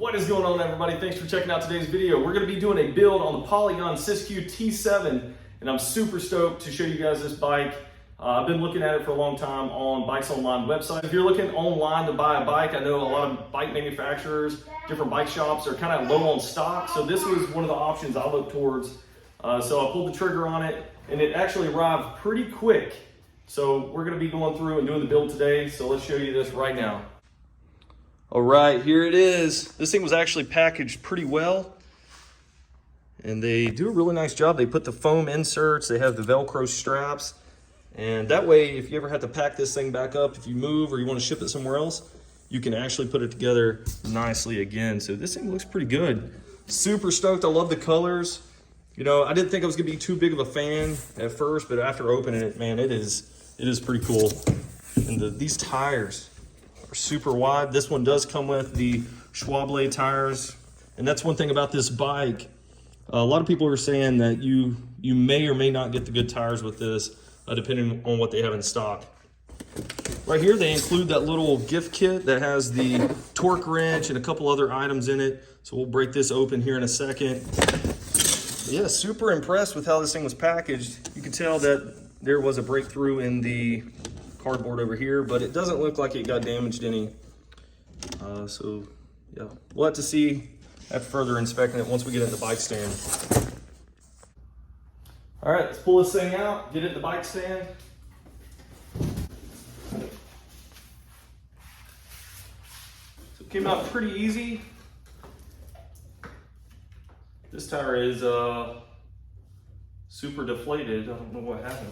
What is going on, everybody? Thanks for checking out today's video. We're going to be doing a build on the Polygon Siskiu T-7, and I'm super stoked to show you guys this bike. I've been looking at it for a long time on Bikes Online website. If you're looking online to buy a bike, I know a lot of bike manufacturers, different bike shops are kind of low on stock, so this was one of the options I looked towards. So I pulled the trigger on it, and it actually arrived pretty quick. So we're going to be going through and doing the build today, so let's show you this right now. All right, here it is. This thing was actually packaged pretty well, and they do a really nice job. They put the foam inserts, they have the Velcro straps, and that way, if you ever have to pack this thing back up, if you move or you want to ship it somewhere else, you can actually put it together nicely again. So this thing looks pretty good. Super stoked. I love the colors. You know, I didn't think I was gonna be too big of a fan at first, but after opening it, man, it is pretty cool. And these tires are super wide. This one does come with the Schwab tires, and that's one thing about this bike. A lot of people are saying that you may or may not get the good tires with this, depending on what they have in stock. Right here, they include that little gift kit that has the torque wrench and a couple other items in it. So we'll break this open here in a second. Yeah, super impressed with how this thing was packaged. You can tell that there was a breakthrough in the cardboard over here, but it doesn't look like it got damaged any. So yeah, we'll have to see after further inspecting it once we get it in the bike stand. All right, let's pull this thing out, get it in the bike stand. So it came out pretty easy. This tire is super deflated. I don't know what happened.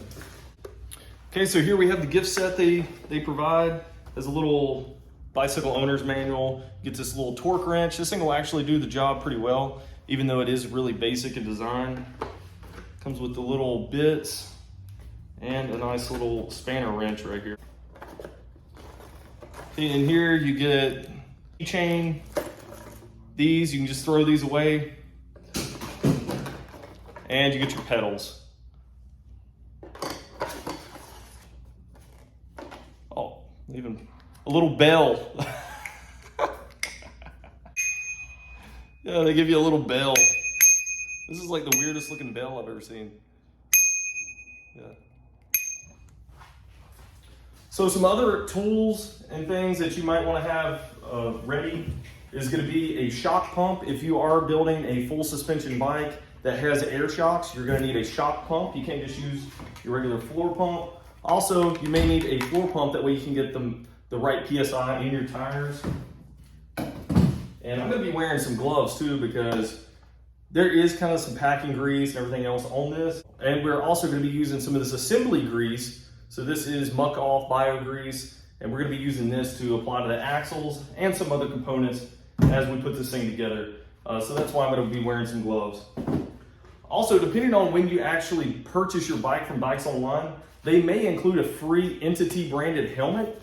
Okay, so here we have the gift set they provide. There's a little bicycle owner's manual. Gets this little torque wrench. This thing will actually do the job pretty well, even though it is really basic in design. Comes with the little bits and a nice little spanner wrench right here. In here you get keychain. These, you can just throw these away. And you get your pedals. Oh, even a little bell. Yeah, they give you a little bell. This is like the weirdest looking bell I've ever seen. Yeah. So some other tools and things that you might want to have ready is going to be a shock pump. If you are building a full suspension bike that has air shocks, you're going to need a shock pump. You can't just use your regular floor pump. Also, you may need a floor pump, that way you can get the right PSI in your tires. And I'm going to be wearing some gloves too, because there is kind of some packing grease and everything else on this. And we're also going to be using some of this assembly grease. So this is muck off bio grease, and we're going to be using this to apply to the axles and some other components as we put this thing together. So that's why I'm going to be wearing some gloves. Also, depending on when you actually purchase your bike from Bikes Online, they may include a free Entity branded helmet.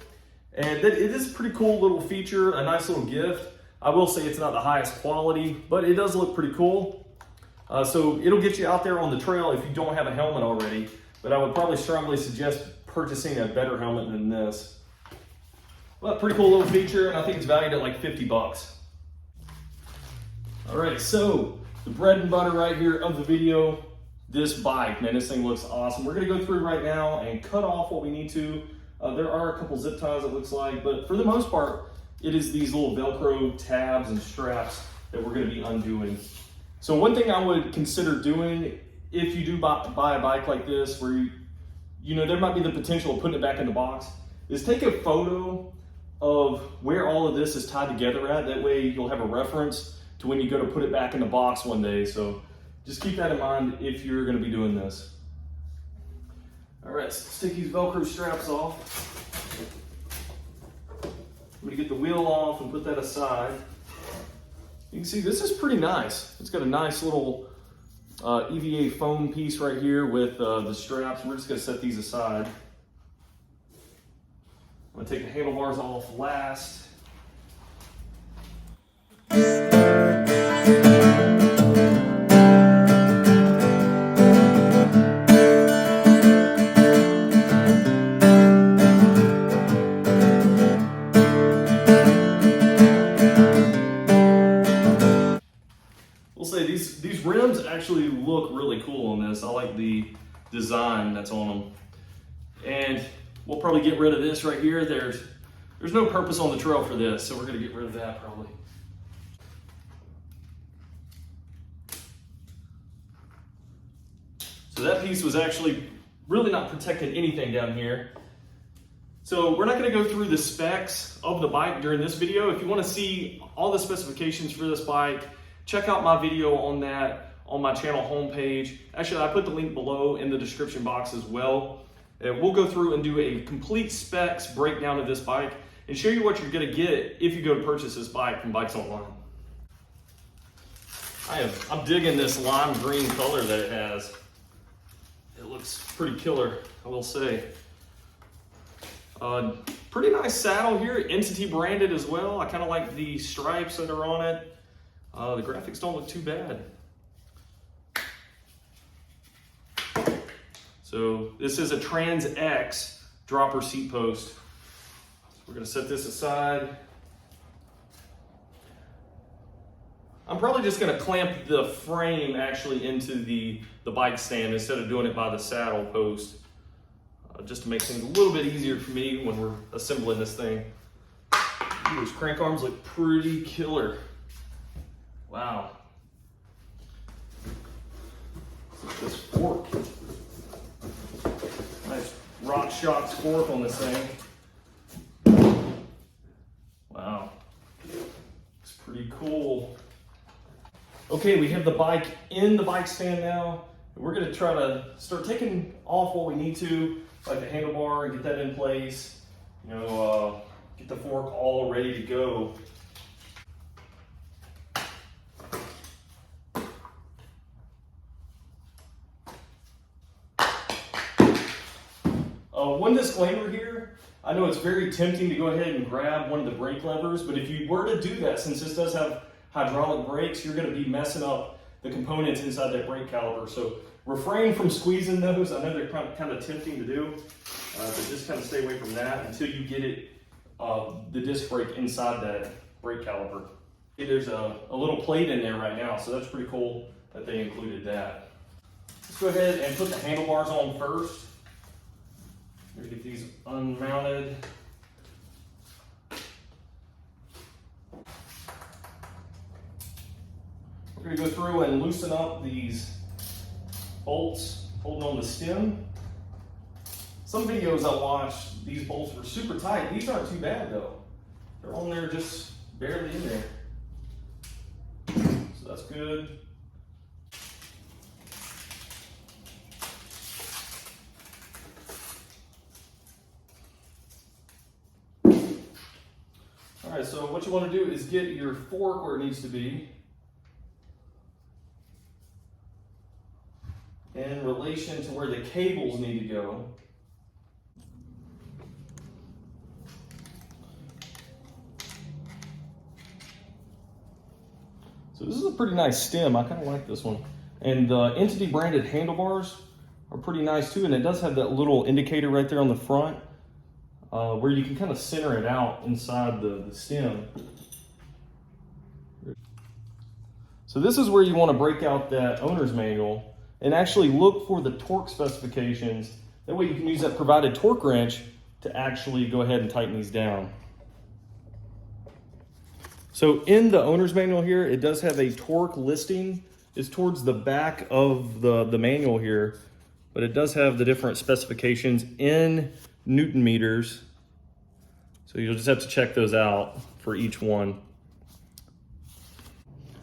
And it is a pretty cool little feature, a nice little gift. I will say it's not the highest quality, but it does look pretty cool. So it'll get you out there on the trail if you don't have a helmet already, but I would probably strongly suggest purchasing a better helmet than this. Well, pretty cool little feature, and I think it's valued at like 50 bucks. All right, so the bread and butter right here of the video, this bike, man, this thing looks awesome. We're gonna go through right now and cut off what we need to. There are a couple zip ties, it looks like, but for the most part, it is these little Velcro tabs and straps that we're gonna be undoing. So one thing I would consider doing, if you do buy a bike like this, where you know there might be the potential of putting it back in the box, is take a photo of where all of this is tied together at. That way you'll have a reference to when you go to put it back in the box one day. So just keep that in mind if you're going to be doing this. All right, so take these Velcro straps off. I'm going to get the wheel off and put that aside. You can see this is pretty nice. It's got a nice little EVA foam piece right here with the straps. We're just going to set these aside. I'm going to take the handlebars off last. We'll say these rims actually look really cool on this. I like the design that's on them. And we'll probably get rid of this right here. There's no purpose on the trail for this, so we're gonna get rid of that probably. So that piece was actually really not protecting anything down here. So we're not gonna go through the specs of the bike during this video. If you wanna see all the specifications for this bike, check out my video on that on my channel homepage. Actually, I put the link below in the description box as well. We'll go through and do a complete specs breakdown of this bike and show you what you're gonna get if you go to purchase this bike from Bikes Online. I'm digging this lime green color that it has. It looks pretty killer, I will say. Pretty nice saddle here, Entity branded as well. I kind of like the stripes that are on it. The graphics don't look too bad. So this is a Trans X dropper seat post. We're gonna set this aside. I'm probably just gonna clamp the frame actually into the bike stand instead of doing it by the saddle post, just to make things a little bit easier for me when we're assembling this thing. Ooh, those crank arms look pretty killer. Wow. Look at this fork. Nice Rock Shox fork on this thing. Wow. It's pretty cool. Okay, we have the bike in the bike stand now. We're gonna try to start taking off what we need to, like the handlebar, and get that in place. You know, get the fork all ready to go. One disclaimer here, I know it's very tempting to go ahead and grab one of the brake levers, but if you were to do that, since this does have hydraulic brakes, you're gonna be messing up the components inside that brake caliper. So refrain from squeezing those. I know they're kind of tempting to do, but just kind of stay away from that until you get it, the disc brake inside that brake caliper. There's a little plate in there right now, so that's pretty cool that they included that. Let's go ahead and put the handlebars on first. We're gonna get these unmounted. We're gonna go through and loosen up these bolts holding on the stem. Some videos I watched, these bolts were super tight. These aren't too bad though. They're on there just barely in there. So that's good. All right, so what you want to do is get your fork where it needs to be in relation to where the cables need to go. So this is a pretty nice stem. I kind of like this one. And the Entity branded handlebars are pretty nice too, and it does have that little indicator right there on the front. Where you can kind of center it out inside the stem. So this is where you want to break out that owner's manual and actually look for the torque specifications. That way you can use that provided torque wrench to actually go ahead and tighten these down. So in the owner's manual here, it does have a torque listing. It's towards the back of the manual here, but it does have the different specifications in Newton meters. So you'll just have to check those out for each one.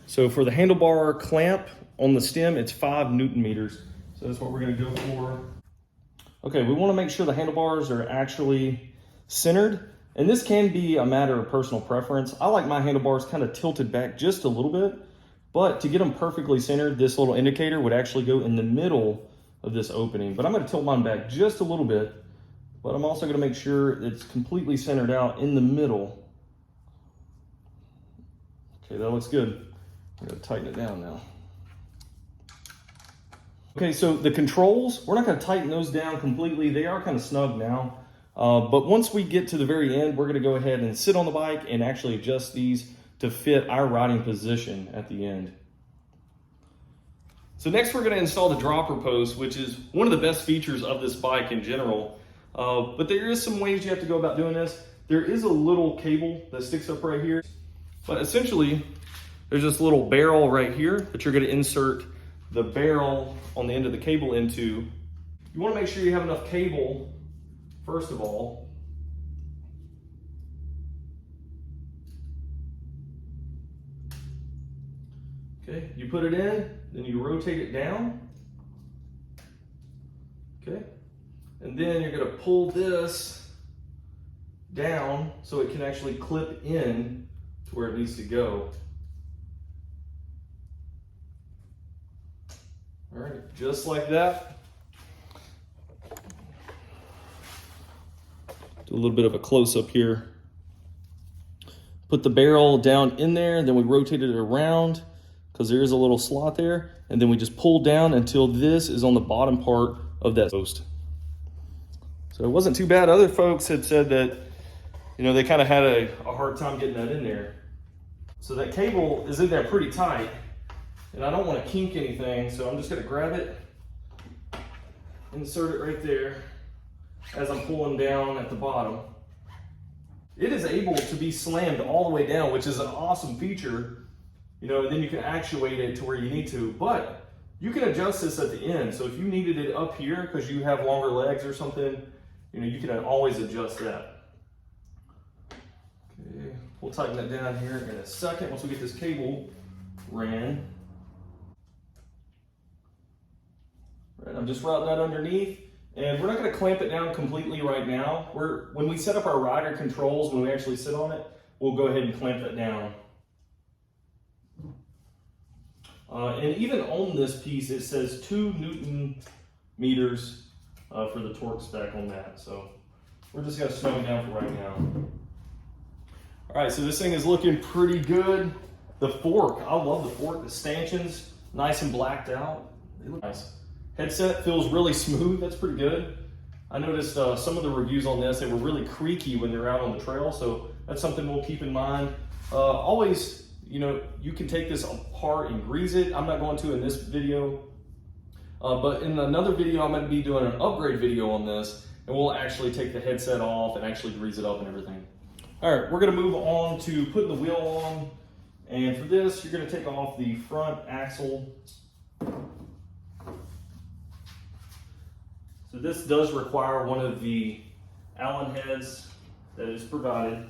So for the handlebar clamp on the stem, it's 5 Newton meters. So that's what we're gonna go for. Okay, we wanna make sure the handlebars are actually centered. And this can be a matter of personal preference. I like my handlebars kind of tilted back just a little bit, but to get them perfectly centered, this little indicator would actually go in the middle of this opening. But I'm gonna tilt mine back just a little bit, but I'm also gonna make sure it's completely centered out in the middle. Okay, that looks good. I'm gonna tighten it down now. Okay, so the controls, we're not gonna tighten those down completely. They are kind of snug now. But once we get to the very end, we're gonna go ahead and sit on the bike and actually adjust these to fit our riding position at the end. So next we're going to install the dropper post, which is one of the best features of this bike in general. But there is some ways you have to go about doing this. There is a little cable that sticks up right here. But essentially, there's this little barrel right here that you're going to insert the barrel on the end of the cable into. You want to make sure you have enough cable, first of all. Okay, you put it in, then you rotate it down. Okay, and then you're going to pull this down so it can actually clip in to where it needs to go. All right, just like that. Do a little bit of a close-up here. Put the barrel down in there, then we rotate it around because there is a little slot there, and then we just pull down until this is on the bottom part of that post. So it wasn't too bad. Other folks had said that, you know, they kind of had a hard time getting that in there. So that cable is in there pretty tight, and I don't want to kink anything, so I'm just going to grab it, insert it right there as I'm pulling down at the bottom. It is able to be slammed all the way down, which is an awesome feature. You know, and then you can actuate it to where you need to, but you can adjust this at the end. So if you needed it up here because you have longer legs or something, you know, you can always adjust that. Okay, we'll tighten that down here in a second once we get this cable ran. Right, I'm just routing that underneath, and we're not going to clamp it down completely right now. When we set up our rider controls, when we actually sit on it, we'll go ahead and clamp that down. And even on this piece, it says 2 Newton meters for the torque spec on that. So we're just gonna snug it down for right now. All right, so this thing is looking pretty good. The fork, I love the fork. The stanchions, nice and blacked out. They look nice. Headset feels really smooth, that's pretty good. I noticed some of the reviews on this, they were really creaky when they're out on the trail, so that's something we'll keep in mind. Always, you know, you can take this apart and grease it. I'm not going to in this video, but in another video, I'm going to be doing an upgrade video on this, and we'll actually take the headset off and actually grease it up and everything. All right, we're going to move on to putting the wheel on, and for this, you're going to take off the front axle. So this does require one of the Allen heads that is provided.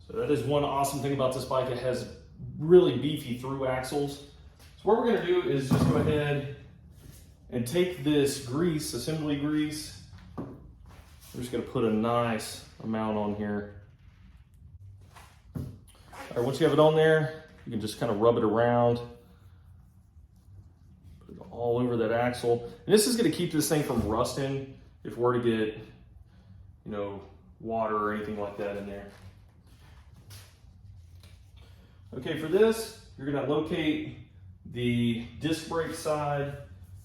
So that is one awesome thing about this bike. It has really beefy through axles. So what we're going to do is just go ahead and take this grease, assembly grease. We're just going to put a nice amount on here. All right, once you have it on there, you can just kind of rub it around. Put it all over that axle. And this is going to keep this thing from rusting if we're to get, you know, water or anything like that in there. Okay, for this, you're going to locate the disc brake side.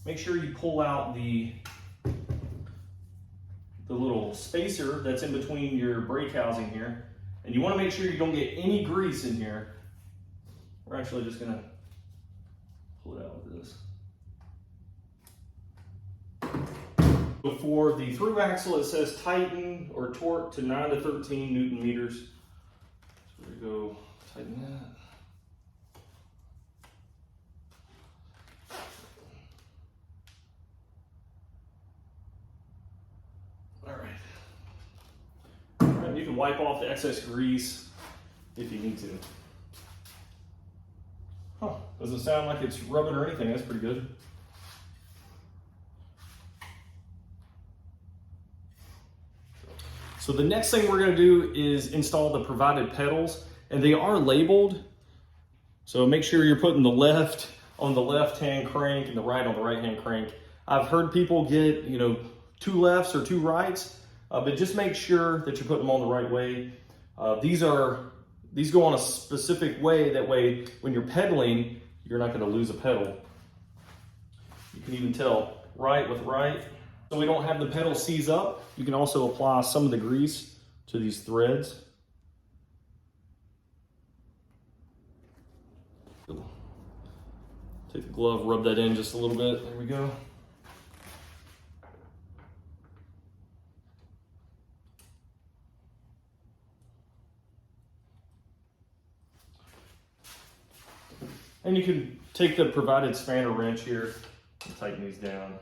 Make sure you pull out the little spacer that's in between your brake housing here. And you want to make sure you don't get any grease in here. We're actually just going to pull it out with this. For the through axle, it says tighten or torque to 9 to 13 Newton meters. So we go tighten that. You can wipe off the excess grease if you need to. Huh, doesn't sound like it's rubbing or anything. That's pretty good. So the next thing we're going to do is install the provided pedals, and they are labeled. So make sure you're putting the left on the left-hand crank and the right on the right-hand crank. I've heard people get, you know, 2 lefts or 2 rights. But just make sure that you're putting them on the right way. These go on a specific way. That way, when you're pedaling, you're not going to lose a pedal. You can even tell right with right. So we don't have the pedal seize up. You can also apply some of the grease to these threads. Take the glove, rub that in just a little bit. There we go. And you can take the provided spanner wrench here and tighten these down.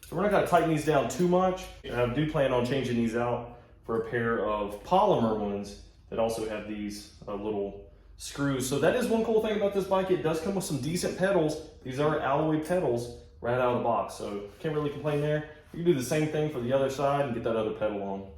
So we're not gonna tighten these down too much. I do plan on changing these out for a pair of polymer ones that also have these little screws. So that is one cool thing about this bike. It does come with some decent pedals. These are alloy pedals right out of the box, so can't really complain there. You can do the same thing for the other side and get that other pedal on.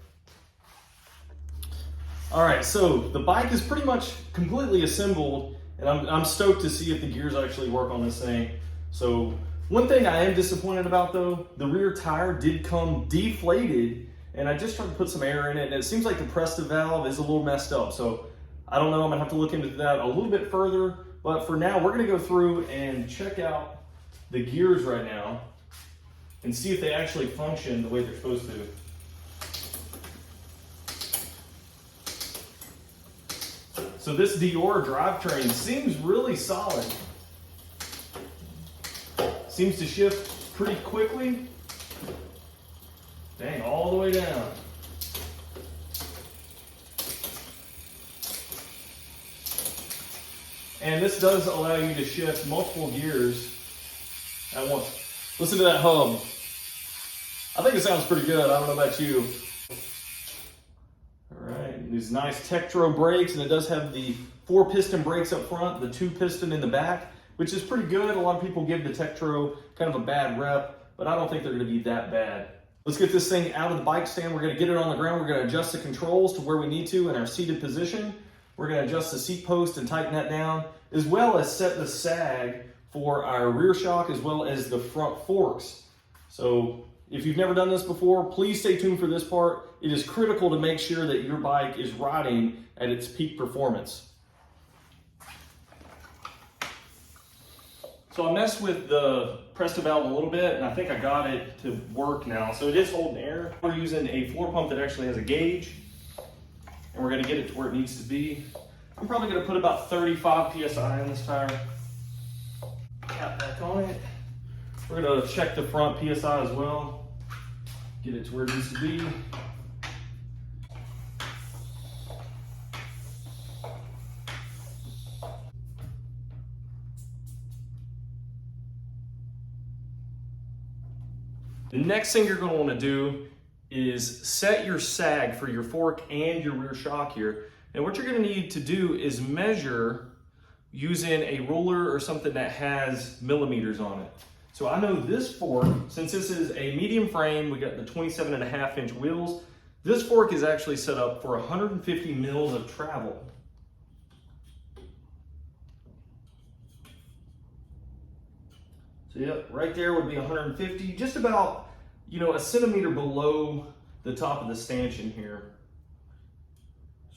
All right, so the bike is pretty much completely assembled, and I'm stoked to see if the gears actually work on this thing. So one thing I am disappointed about though, the rear tire did come deflated, and I just tried to put some air in it, and it seems like the Presta valve is a little messed up. So I don't know, I'm gonna have to look into that a little bit further, but for now, we're gonna go through and check out the gears right now and see if they actually function the way they're supposed to. So this Dior drivetrain seems really solid. Seems to shift pretty quickly. Dang, all the way down. And this does allow you to shift multiple gears at once. Listen to that hum. I think it sounds pretty good. I don't know about you. All right, these nice Tektro brakes, and it does have the 4-piston brakes up front, the 2-piston in the back, which is pretty good. A lot of people give the Tektro kind of a bad rep, but I don't think they're gonna be that bad. Let's get this thing out of the bike stand. We're gonna get it on the ground. We're gonna adjust the controls to where we need to in our seated position. We're gonna adjust the seat post and tighten that down, as well as set the sag for our rear shock as well as the front forks. So if you've never done this before, please stay tuned for this part. It is critical to make sure that your bike is riding at its peak performance. So I messed with the Presta valve a little bit, and I think I got it to work now. So it is holding air. We're using a floor pump that actually has a gauge, and we're gonna get it to where it needs to be. I'm probably gonna put about 35 PSI in this tire. Cap back on it. We're gonna check the front PSI as well. Get it to where it needs to be. The next thing you're gonna wanna do is set your sag for your fork and your rear shock here. And what you're gonna need to do is measure using a ruler or something that has millimeters on it. So I know this fork, since this is a medium frame, we got the 27.5-inch wheels, this fork is actually set up for 150 mils of travel. So yep, right there would be 150, just about, a centimeter below the top of the stanchion here.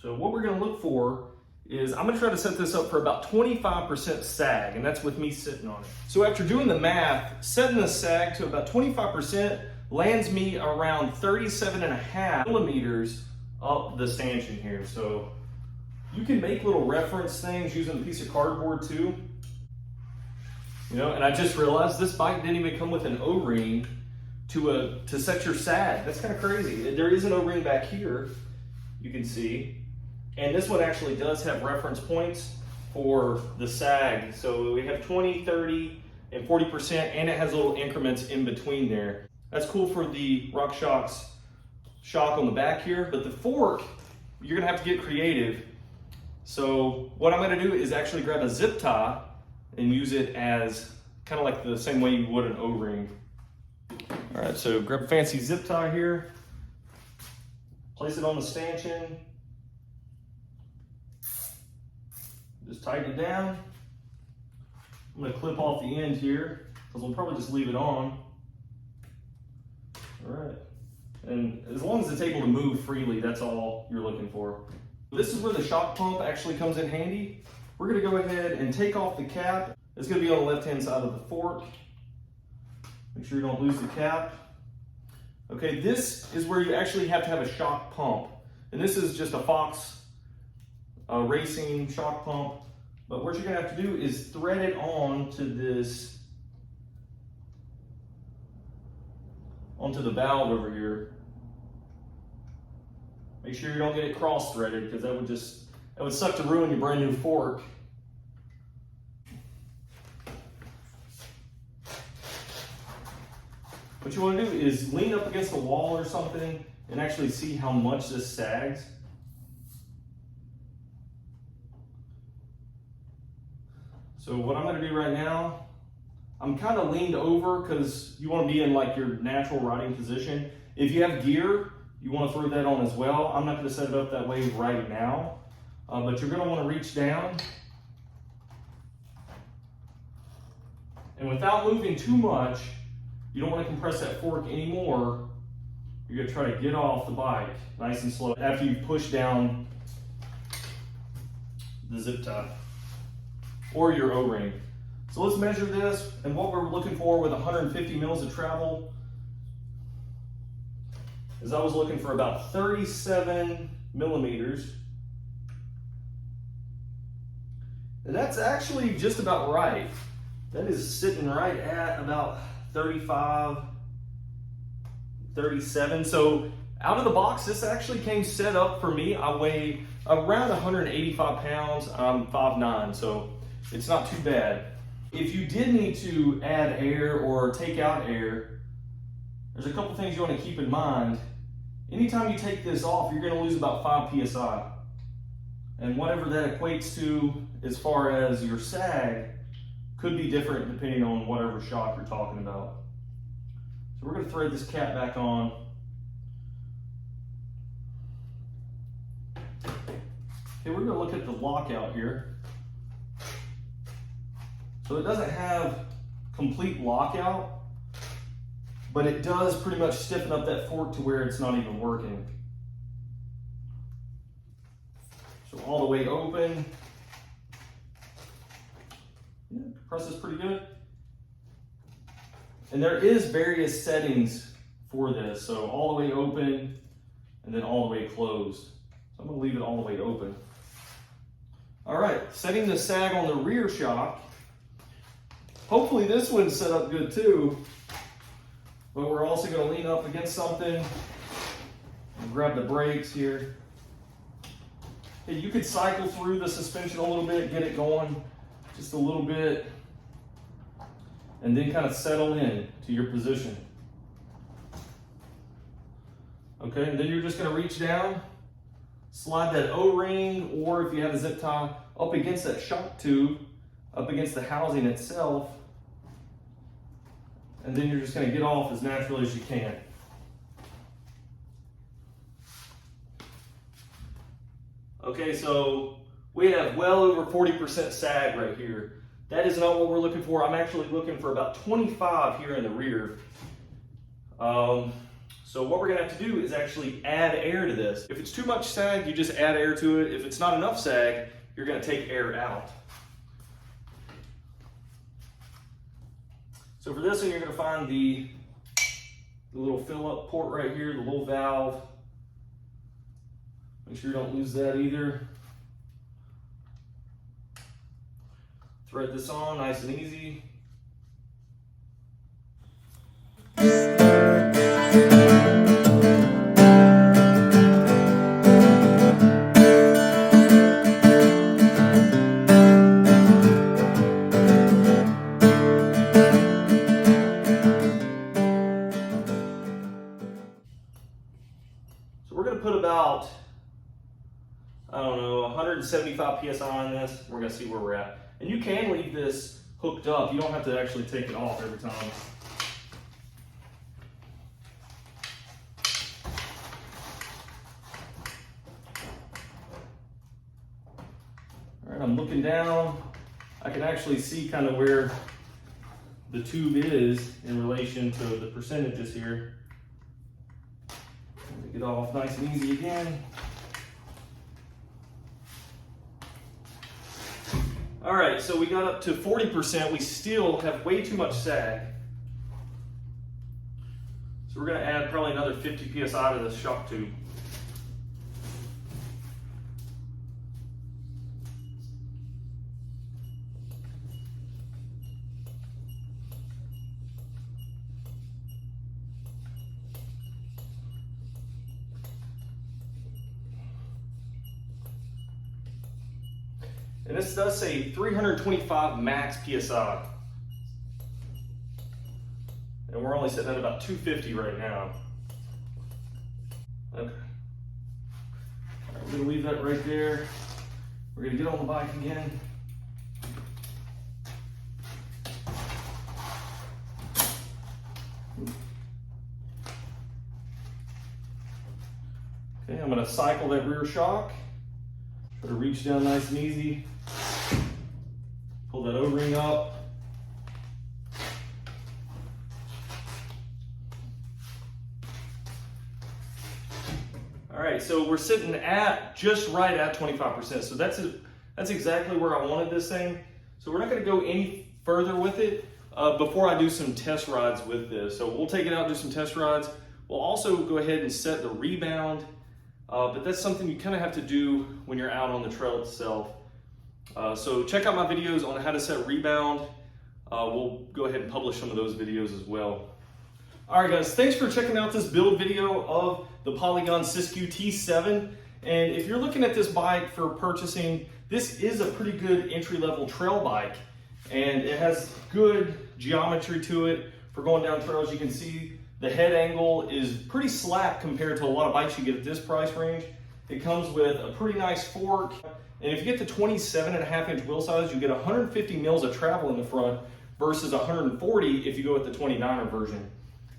So what we're gonna look for is I'm gonna try to set this up for about 25% sag, and that's with me sitting on it. So after doing the math, setting the sag to about 25% lands me around 37.5 millimeters up the stanchion here. So you can make little reference things using a piece of cardboard too. And I just realized this bike didn't even come with an O-ring to set your sag. That's kind of crazy. There is an O-ring back here, you can see. And this one actually does have reference points for the sag. So we have 20, 30, and 40%, and it has little increments in between there. That's cool for the RockShox shock on the back here, but the fork, you're gonna have to get creative. So what I'm gonna do is actually grab a zip tie and use it as kind of like the same way you would an O-ring. All right, so grab a fancy zip tie here, place it on the stanchion, just tighten it down. I'm gonna clip off the end here, because we'll probably just leave it on. All right. And as long as it's able to move freely, that's all you're looking for. This is where the shock pump actually comes in handy. We're gonna go ahead and take off the cap. It's gonna be on the left-hand side of the fork. Make sure you don't lose the cap. Okay, this is where you actually have to have a shock pump. And this is just a Fox racing shock pump. But what you're gonna have to do is thread it on to this, onto the valve over here. Make sure you don't get it cross-threaded, because that would suck to ruin your brand new fork. What you want to do is lean up against the wall or something and actually see how much this sags. So what I'm going to do right now, I'm kind of leaned over because you want to be in like your natural riding position. If you have gear, you want to throw that on as well. I'm not going to set it up that way right now, but you're going to want to reach down. And without moving too much, you don't want to compress that fork anymore. You're going to try to get off the bike nice and slow after you push down the zip tie or your O-ring. So let's measure this, and what we're looking for with 150 mils of travel is I was looking for about 37 millimeters. And that's actually just about right. That is sitting right at about 35, 37. So out of the box, this actually came set up for me. I weigh around 185 pounds. I'm 5'9", so it's not too bad. If you did need to add air or take out air, there's a couple things you want to keep in mind. Anytime you take this off, you're going to lose about 5 psi. And whatever that equates to as far as your sag could be different depending on whatever shock you're talking about. So we're going to thread this cap back on. Okay, we're going to look at the lockout here. So it doesn't have complete lockout, but it does pretty much stiffen up that fork to where it's not even working. So all the way open. Yeah, compresses pretty good. And there is various settings for this. So all the way open and then all the way closed. So I'm going to leave it all the way open. All right, setting the sag on the rear shock. Hopefully this one's set up good too. But we're also going to lean up against something and grab the brakes here. Hey, you could cycle through the suspension a little bit, get it going just a little bit, and then kind of settle in to your position. Okay, and then you're just going to reach down, slide that O-ring, or if you have a zip tie, up against that shock tube, up against the housing itself, and then you're just going to get off as naturally as you can. Okay, so we have well over 40% sag right here. That is not what we're looking for. I'm actually looking for about 25 here in the rear. So what we're gonna have to do is actually add air to this. If it's too much sag, you just add air to it. If it's not enough sag, you're gonna take air out. So for this one, you're gonna find the little fill-up port right here, the little valve. Make sure you don't lose that either. Thread this on nice and easy. So we're going to put about, I don't know, 175 psi on this. We're going to see where we're at. And you can leave this hooked up. You don't have to actually take it off every time. All right, I'm looking down. I can actually see kind of where the tube is in relation to the percentages here. it off nice and easy again. All right, so we got up to 40%. We still have way too much sag. So we're gonna add probably another 50 PSI to this shock tube. And this does say 325 max PSI. And we're only sitting at about 250 right now. Okay. All right, we're gonna leave that right there. We're gonna get on the bike again. Okay, I'm gonna cycle that rear shock. Try to reach down nice and easy. Pull that O-ring up. All right, so we're sitting at just right at 25%. So that's exactly where I wanted this thing. So we're not gonna go any further with it before I do some test rides with this. So we'll take it out and do some test rides. We'll also go ahead and set the rebound, but that's something you kind of have to do when you're out on the trail itself. So check out my videos on how to set rebound. We'll go ahead and publish some of those videos as well. All right guys, thanks for checking out this build video of the Polygon Siskiu T-7. And if you're looking at this bike for purchasing, this is a pretty good entry-level trail bike. And it has good geometry to it for going down trails. You can see the head angle is pretty slack compared to a lot of bikes you get at this price range. It comes with a pretty nice fork. And if you get the 27.5-inch wheel size, you get 150 mils of travel in the front versus 140 if you go with the 29er version.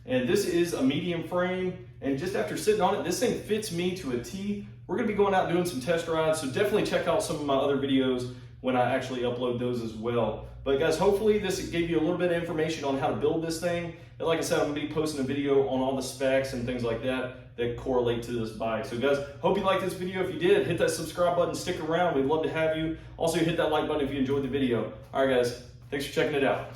And this is a medium frame, and just after sitting on it, this thing fits me to a T. We're gonna be going out doing some test rides, so definitely check out some of my other videos when I actually upload those as well. But guys, hopefully this gave you a little bit of information on how to build this thing. And like I said, I'm gonna be posting a video on all the specs and things like that that correlate to this bike. So guys, hope you liked this video. If you did, hit that subscribe button, stick around. We'd love to have you. Also hit that like button if you enjoyed the video. All right guys, thanks for checking it out.